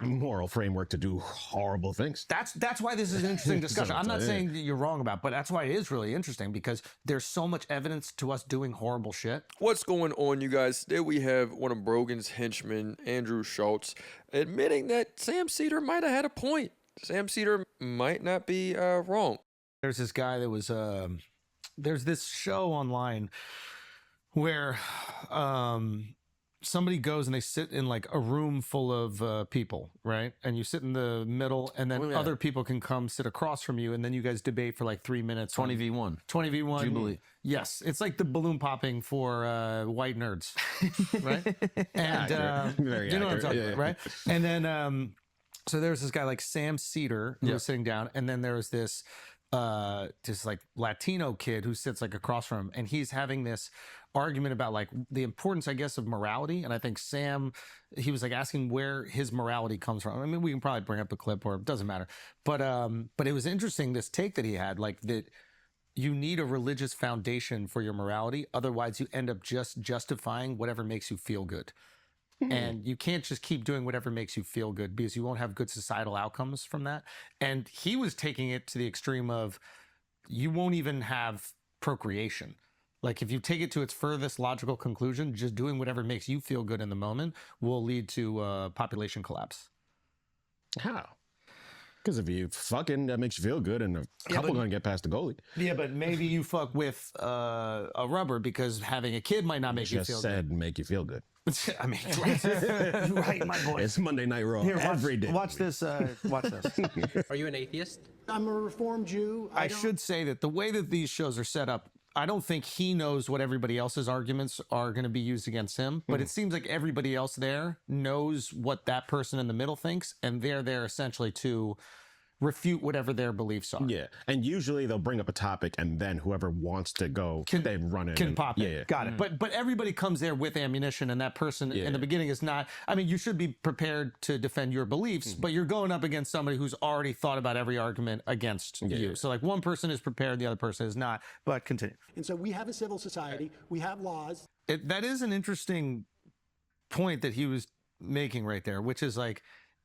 moral framework to do horrible things. That's why this is an interesting discussion. I'm not saying that you're wrong about, but that's why it is really interesting, because there's so much evidence to us doing horrible shit. What's going on, you guys? Today we have one of Brogan's henchmen, Andrew Schulz, admitting that Sam Seder might have had a point. Sam Seder might not be wrong. There's this guy that was there's this show online where somebody goes and they sit in like a room full of people, right? And you sit in the middle, and then other people can come sit across from you, and then you guys debate for like 3 minutes. 20v1. 20v1. Jubilee. Yes. It's like the balloon popping for white nerds, right? And you know what I'm talking about, right? And then so there's this guy like Sam Seder who was sitting down, and then there was this like Latino kid who sits like across from him, and he's having this argument about like the importance, I guess, of morality. And I think Sam, he was like asking where his morality comes from. I mean, we can probably bring up a clip, or it doesn't matter. But it was interesting, this take that he had, like that you need a religious foundation for your morality. Otherwise you end up just justifying whatever makes you feel good. And you can't just keep doing whatever makes you feel good, because you won't have good societal outcomes from that. And he was taking it to the extreme of you won't even have procreation. Like if you take it to its furthest logical conclusion, just doing whatever makes you feel good in the moment will lead to population collapse. How? Because if you fucking, that makes you feel good, and a couple gonna get past the goalie. Yeah, but maybe you fuck with a rubber, because having a kid might not make you feel good. Make you feel good. I mean, you're right, my boy. It's Monday Night Raw every day. Watch this. Watch this. Are you an atheist? I'm a Reformed Jew. I should say that the way that these shows are set up, I don't think he knows what everybody else's arguments are going to be used against him, but it seems like everybody else there knows what that person in the middle thinks, and they're there essentially to refute whatever their beliefs are. Yeah, and usually they'll bring up a topic, and then whoever wants to go, they run in. Can pop it. Yeah. Got it. But everybody comes there with ammunition, and that person in the beginning is not. I mean, you should be prepared to defend your beliefs, but you're going up against somebody who's already thought about every argument against you. So like one person is prepared, the other person is not. But continue. And so we have a civil society. We have laws. That is an interesting point that he was making right there, which is like,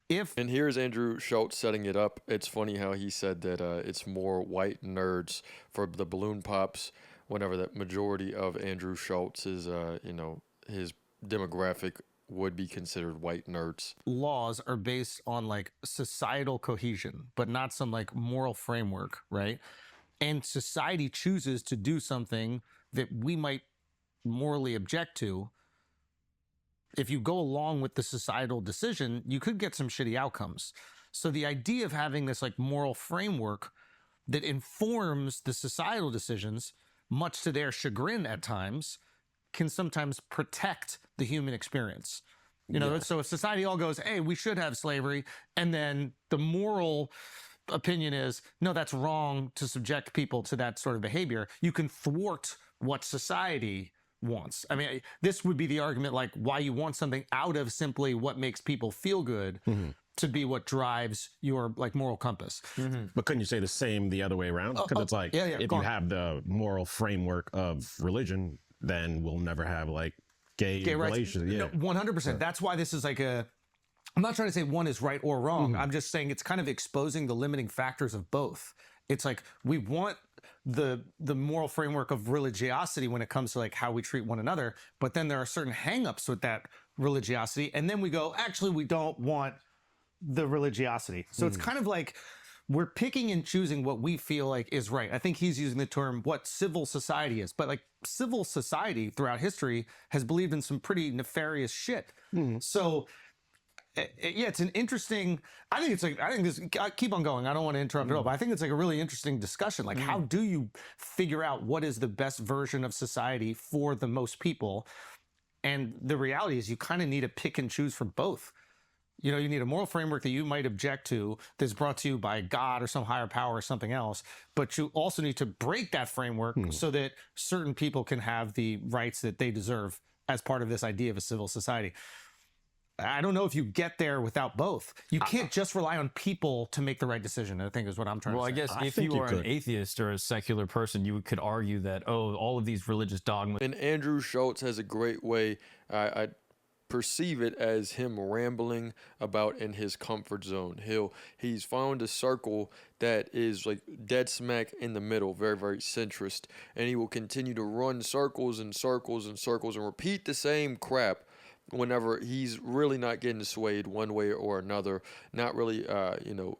and here's Andrew Schulz setting it up. It's funny how he said that it's more white nerds for the balloon pops, whenever the majority of Andrew Schultz's, his demographic would be considered white nerds. Laws are based on like societal cohesion, but not some like moral framework, right? And society chooses to do something that we might morally object to. If you go along with the societal decision, you could get some shitty outcomes. So the idea of having this like moral framework that informs the societal decisions, much to their chagrin at times, can sometimes protect the human experience. You know, so if society all goes, hey, we should have slavery, and then the moral opinion is, no, that's wrong to subject people to that sort of behavior, you can thwart what society wants. I mean, this would be the argument like why you want something out of simply what makes people feel good to be what drives your like moral compass. But couldn't you say the same the other way around? Because it's like, if you have the moral framework of religion, then we'll never have like gay relations. Yeah, 100%. That's why this is like I'm not trying to say one is right or wrong. I'm just saying it's kind of exposing the limiting factors of both. It's like we want the moral framework of religiosity when it comes to like how we treat one another, but then there are certain hangups with that religiosity, and then we go, actually, we don't want the religiosity. So it's kind of like we're picking and choosing what we feel like is right. I think he's using the term what civil society is, but like civil society throughout history has believed in some pretty nefarious shit. So yeah, it's an interesting, I think this, keep on going. I don't want to interrupt at all, but I think it's like a really interesting discussion. Like, how do you figure out what is the best version of society for the most people? And the reality is you kind of need to pick and choose from both. You know, you need a moral framework that you might object to that's brought to you by God or some higher power or something else, but you also need to break that framework so that certain people can have the rights that they deserve as part of this idea of a civil society. I don't know if you get there without both. You can't just rely on people to make the right decision, I think is what I'm trying to say. Well, I guess if you are an atheist or a secular person, you could argue that, oh, all of these religious dogmas. And Andrew Schulz has a great way. I perceive it as him rambling about in his comfort zone. He's found a circle that is like dead smack in the middle, very, very centrist, and he will continue to run circles and circles and circles and repeat the same crap whenever he's really not getting swayed one way or another, not really,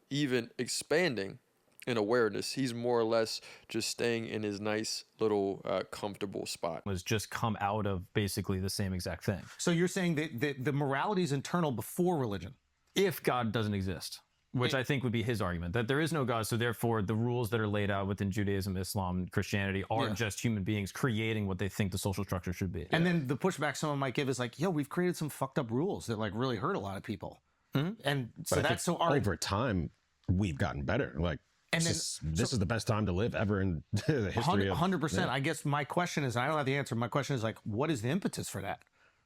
even expanding in awareness. He's more or less just staying in his nice little comfortable spot. Was just come out of basically the same exact thing. So you're saying that the morality is internal before religion? If God doesn't exist, which I think would be his argument, that there is no God, so therefore the rules that are laid out within Judaism, Islam, Christianity are just human beings creating what they think the social structure should be. And then the pushback someone might give is like, yo, we've created some fucked up rules that like really hurt a lot of people. And so that's so over time we've gotten better. Like, and this is the best time to live ever in the history of 100%. I guess my question is, I don't have the answer. My question is like, what is the impetus for that?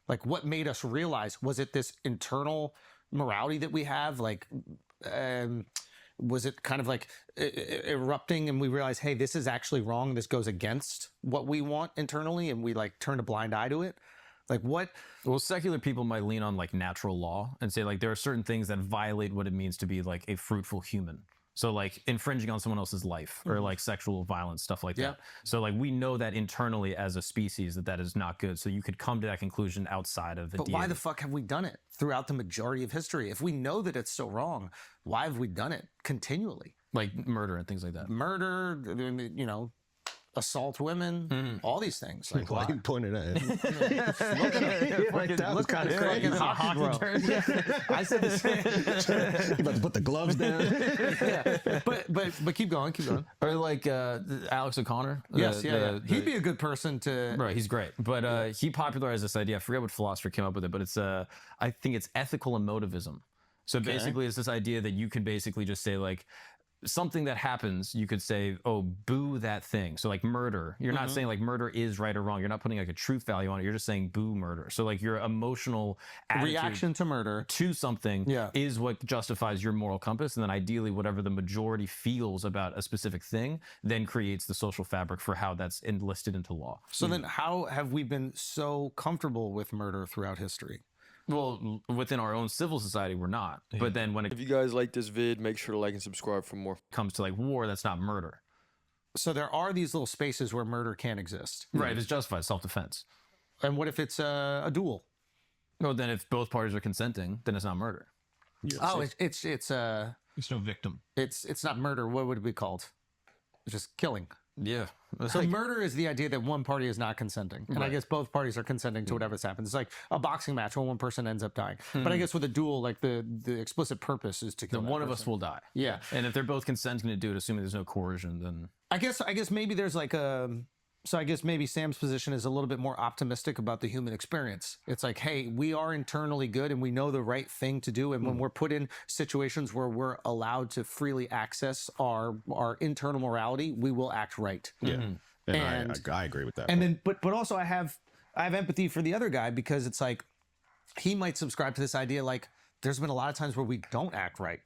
Like, what made us realize? Was it this internal morality that we have? Like, was it kind of like erupting and we realized, hey, this is actually wrong. This goes against what we want internally, and we like turned a blind eye to it? Like what? Well, secular people might lean on like natural law and say like there are certain things that violate what it means to be like a fruitful human. So like infringing on someone else's life or like sexual violence, stuff like that. So like we know that internally as a species that is not good. So you could come to that conclusion outside of the But why the fuck have we done it throughout the majority of history? If we know that it's so wrong, why have we done it continually? Like murder and things like that. Murder, you know, assault women, all these things. Like, why you pointed at it? Look kind of crazy. Hockey term. I said the same. You about to put the gloves down? But keep going. Or like Alex O'Connor. He'd be a good person to. Right, he's great. But he popularized this idea. I forget what philosopher came up with it, but it's I think it's ethical emotivism. So basically, it's this idea that you can basically just say like, something that happens, you could say, oh, boo that thing. So like murder, you're not saying like murder is right or wrong. You're not putting like a truth value on it. You're just saying boo murder. So like your emotional reaction to murder to something is what justifies your moral compass. And then ideally whatever the majority feels about a specific thing then creates the social fabric for how that's enlisted into law. So then how have we been so comfortable with murder throughout history? Well, within our own civil society, we're not. But then when it If you guys like this vid, make sure to like and subscribe for more. comes to like war, that's not murder. So there are these little spaces where murder can exist. Right, if it's justified, self-defense. And what if it's a duel? Well, then if both parties are consenting, then it's not murder. Oh, it's There's no victim. it's not murder. What would it be called? It's just killing. Yeah. So murder is the idea that one party is not consenting. And I guess both parties are consenting to whatever's happened. It's like a boxing match where one person ends up dying. But I guess with a duel, like the explicit purpose is to kill Then one of person. us will die. Yeah. And if they're both consenting to do it, assuming there's no coercion, then I guess maybe there's like so I guess maybe Sam's position is a little bit more optimistic about the human experience. It's like, hey, we are internally good and we know the right thing to do. And when we're put in situations where we're allowed to freely access our internal morality, we will act right. Yeah. And I agree with that. And then, but also I have empathy for the other guy because it's like, he might subscribe to this idea like, there's been a lot of times where we don't act right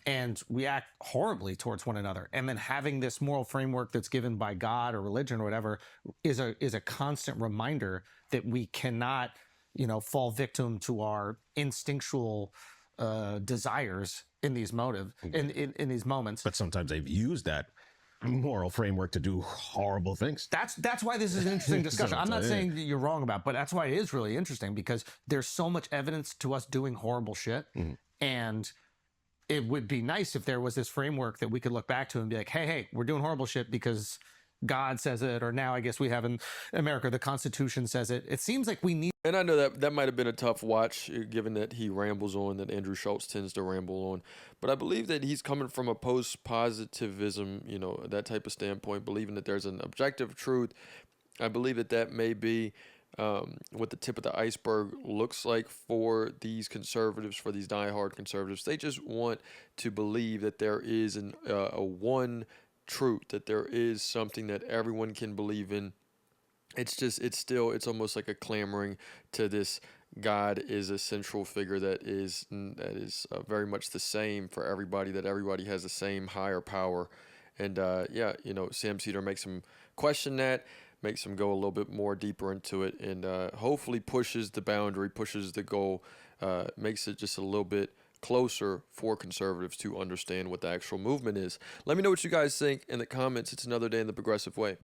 and we act horribly towards one another. And then having this moral framework that's given by God or religion or whatever is a constant reminder that we cannot, fall victim to our instinctual desires in these in these moments. But sometimes they've used that moral framework to do horrible things. That's why this is an interesting discussion. I'm not saying that you're wrong about, but that's why it is really interesting because there's so much evidence to us doing horrible shit. And it would be nice if there was this framework that we could look back to and be like, hey, we're doing horrible shit because God says it, or now I guess we have in America, the Constitution says it. It seems like we need. And I know that might have been a tough watch, given that he rambles on, that Andrew Schulz tends to ramble on. But I believe that he's coming from a post-positivism, that type of standpoint, believing that there's an objective truth. I believe that may be what the tip of the iceberg looks like for these conservatives, for these diehard conservatives. They just want to believe that there is a one truth, that there is something that everyone can believe in. It's almost like a clamoring to this God is a central figure that is very much the same for everybody, that everybody has the same higher power. And Sam Seder makes him question that. makes them go a little bit more deeper into it, and hopefully pushes the boundary, pushes the goal, makes it just a little bit closer for conservatives to understand what the actual movement is. Let me know what you guys think in the comments. It's another day in the progressive way.